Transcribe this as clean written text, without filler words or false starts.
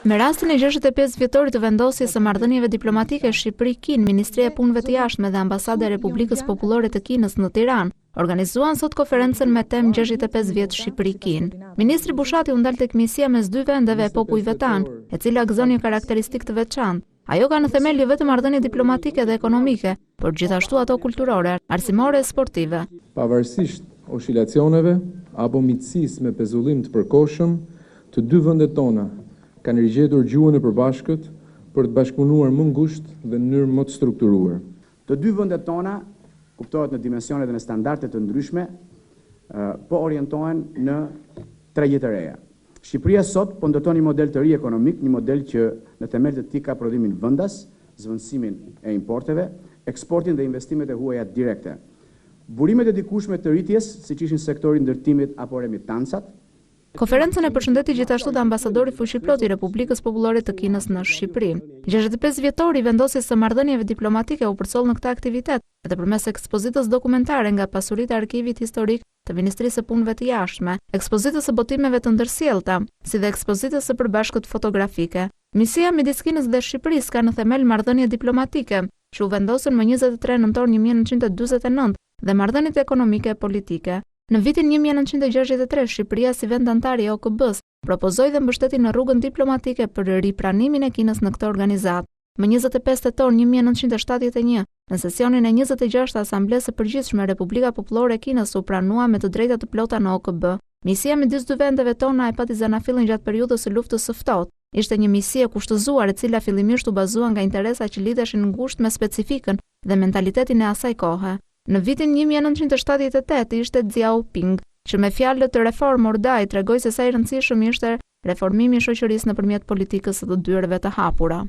Me rastin e 65 vjetorit të vendosjes së marrëdhënieve diplomatike Shqipëri-Kinë, Ministria e Punëve të Jashtme dhe Ambasada e Republikës Popullore të Kinës në Tiranë organizuan sot konferencën me temë 65 vjet Shqipëri-Kinë. Ministri Bushati u ndal tek misia mes dy vendeve e popujve tanë, e cila gëzon një karakteristikë të veçantë. Ajo ka në themel jo vetëm marrëdhënie diplomatike dhe ekonomike, por gjithashtu ato kulturore, arsimore e sportive. Pavarësisht oscilacioneve apo miqësisë me pezullim të përkohshëm, të dy vendet tona kanë rigjetur gjuhën e përbashkët për të bashkëpunuar më ngushtë dhe në mënyrë më të strukturuar. Të dy vendet tona kuptohet në dimensione dhe në standarde të ndryshme, po orientohen në tregje të reja. Shqipëria sot po ndërton një model të ri ekonomik, një model që në themel të tij ka prodhimin vendas, zvendësimin e importeve, eksportin dhe investimet e huaja direkte. Burimet e dikueshme të rritjes, siç ishin sektori i ndërtimit apo remitancat. Konferencën e përshëndeti gjithashtu dhe ambasadori fuqiplot i Republikës Popullore të Kinës në Shqipëri. 65 vjetori i vendosjes së marrëdhënieve diplomatike u përcoll në këtë aktivitet dhe përmes ekspozitës dokumentare nga pasuritë e arkivit historik të Ministrisë së Punëve të Jashtme, ekspozitës së botimeve të ndërsjellta, si dhe ekspozitës së përbashkët fotografike. Misia midis Kinës dhe Shqipërisë ka në themel marrëdhënie diplomatike, që u vendosën më 23 nëntor 1949 dhe marrëdhëniet ekonomike e politike. Në vitin 1963, Shqipëria si vend antar i OKB-s propozoi dhe mbështeti në rrugën diplomatike për ripranimin e Kinës në këtë organizatë. Më 25 tetor 1971, në sesionin e 26 të Asamblesë së Përgjithshme e Republika Popullore e Kinës u pranua me të drejta të plota në OKB. Misia midis dy vendeve tona e pati zanafillin gjatë periudhës së luftës së ftohtë. Ishte një misi e kushtëzuar e cila fillimisht u bazua nga interesa që lidheshin ngushtë me specifikën dhe mentalitetin e asaj kohe. Në vitin 1978 ishte Xiaoping, që me fjalë të Reform Ordai tregoi se sa i rëndësishëm ishte reformimi i shoqërisë nëpërmjet politikës së të dyerve të hapura.